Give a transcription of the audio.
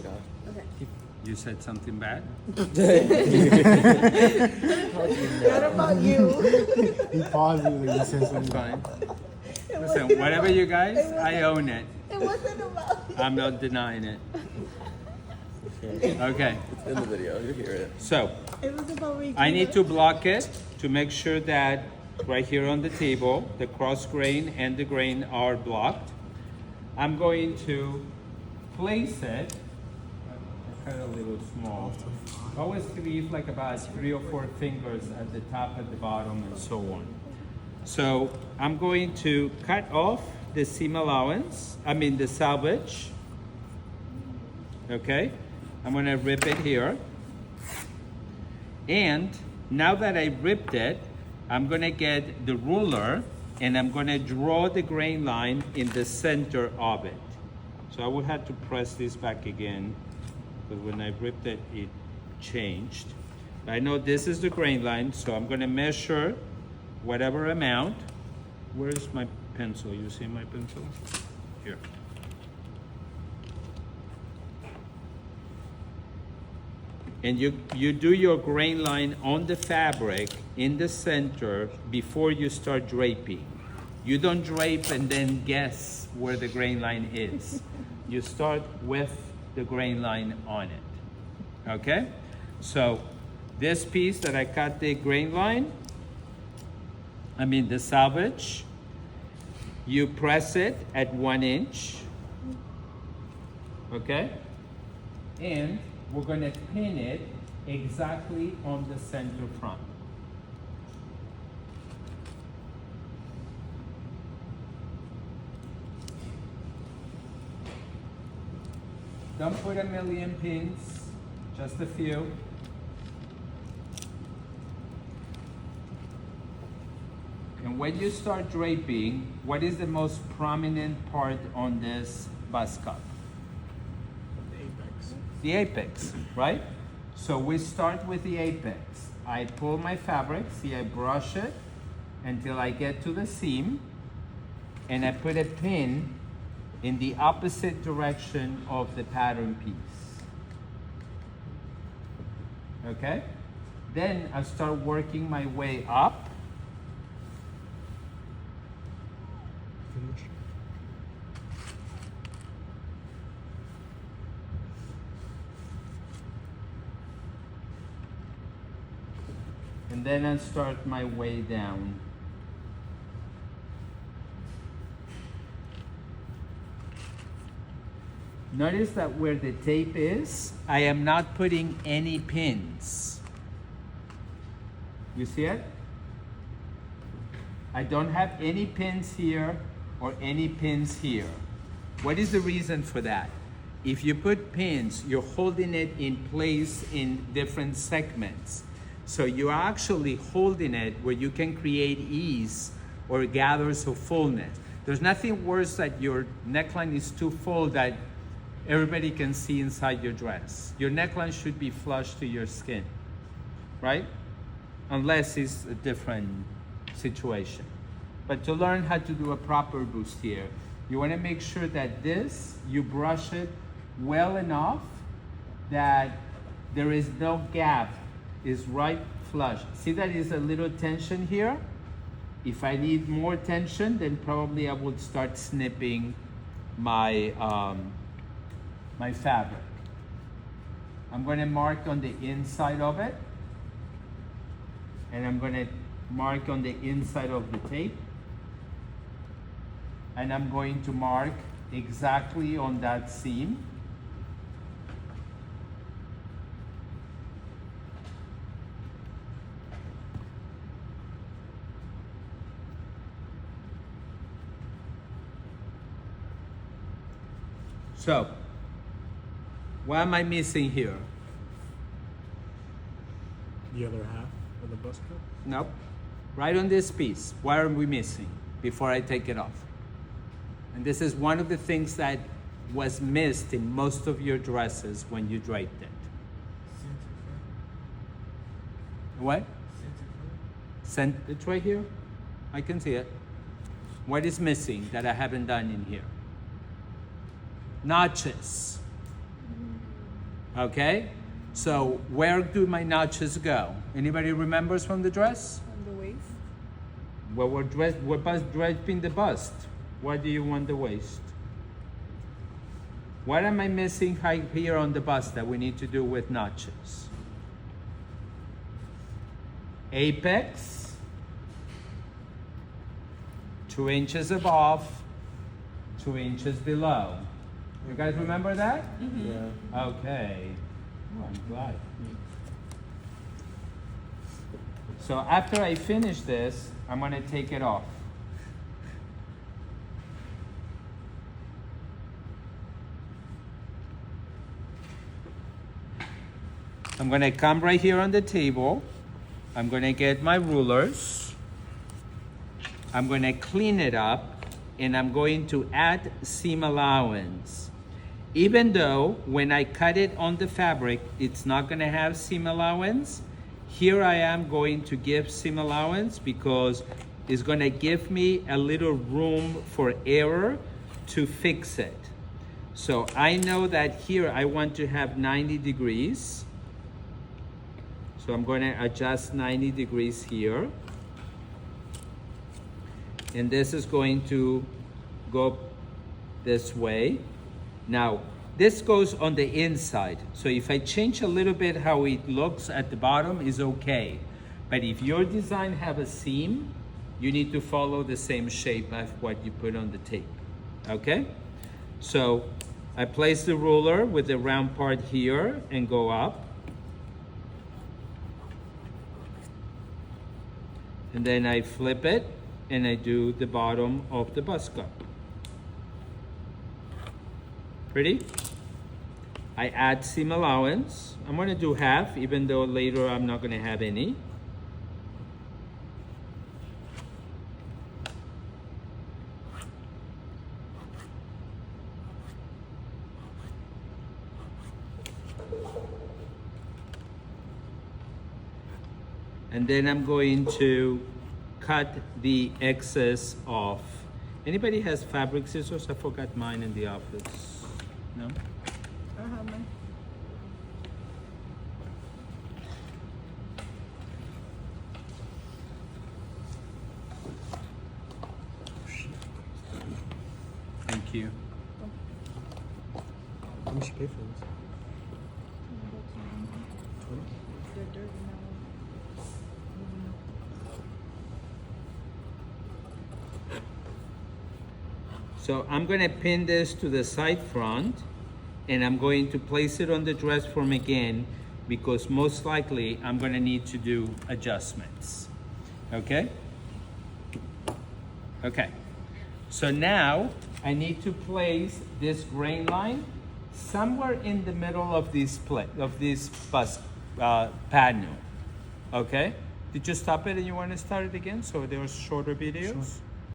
gosh. Okay. You said something bad? What about you? He paused and he said That's something. fine. It Listen, wasn't whatever about- you guys, it I own it. It wasn't about you. I'm not denying it. Okay. Okay, It's in the video. You hear it. so It was about Regina. I need to block it to make sure that right here on the table, the cross grain and the grain are blocked. I'm going to place it, kind of a little small. Always leave like about 3 or 4 fingers at the top, at the bottom, and so on. So I'm going to cut off the seam allowance, the salvage. Okay, I'm gonna rip it here. And now that I ripped it, I'm gonna get the ruler and I'm gonna draw the grain line in the center of it. So I will have to press this back again because when I ripped it, it changed. I know this is the grain line, so I'm gonna measure whatever amount. Where's my pencil? You see my pencil? Here. And you do your grain line on the fabric in the center before you start draping. You don't drape and then guess where the grain line is. You start with the grain line on it. Okay? So this piece that I cut the grain line, the salvage, you press it at 1 inch. Okay? And we're going to pin it exactly on the center front. Don't put a million pins, just a few. And when you start draping, what is the most prominent part on this bus cup? The apex, right? So we start with the apex. I pull my fabric, see I brush it until I get to the seam, and I put a pin in the opposite direction of the pattern piece. Okay? Then I start working my way up. And then I start my way down. Notice that where the tape is, I am not putting any pins. You see it? I don't have any pins here or any pins here. What is the reason for that? If you put pins, you're holding it in place in different segments. So you're actually holding it where you can create ease or gathers of fullness. There's nothing worse that your neckline is too full that everybody can see inside your dress. Your neckline should be flush to your skin, right? Unless it's a different situation. But to learn how to do a proper bustier, you want to make sure that this, you brush it well enough that there is no gap, is right flush. See that is a little tension here? If I need more tension, then probably I would start snipping my, my fabric. I'm going to mark on the inside of it, and I'm going to mark on the inside of the tape, and I'm going to mark exactly on that seam. So, what am I missing here? The other half of the bus cup? Nope. Right on this piece, what are we missing before I take it off? And this is one of the things that was missed in most of your dresses when you draped it. What? It's right here. I can see it. What is missing that I haven't done in here? Notches. Okay? So where do my notches go? Anybody remembers from the dress? On the waist. Well, we're draping the bust. What do you want the waist? What am I missing here on the bust that we need to do with notches? Apex, 2 inches above, 2 inches below. You guys remember that? Yeah. Okay. Oh, I'm glad. So after I finish this, I'm gonna take it off. I'm gonna come right here on the table. I'm gonna get my rulers. I'm gonna clean it up, and I'm going to add seam allowance. Even though when I cut it on the fabric, it's not gonna have seam allowance, here I am going to give seam allowance because it's gonna give me a little room for error to fix it. So I know that here I want to have 90 degrees. So I'm going to adjust 90 degrees here. And this is going to go this way. Now, this goes on the inside. So if I change a little bit how it looks at the bottom is okay. But if your design have a seam, you need to follow the same shape as what you put on the tape, okay? So I place the ruler with the round part here and go up. And then I flip it and I do the bottom of the bust cup. Pretty? I add seam allowance. I'm gonna do half, even though later I'm not gonna have any. And then I'm going to cut the excess off. Anybody has fabric scissors? I forgot mine in the office. No? I have mine. Thank you. How much you pay for this? They're dirty now. So I'm gonna pin this to the side front and I'm going to place it on the dress form again because most likely I'm gonna need to do adjustments, okay? Okay, so now I need to place this grain line somewhere in the middle of this bust panel, okay? Did you stop it and you wanna start it again so there are shorter videos? Sure.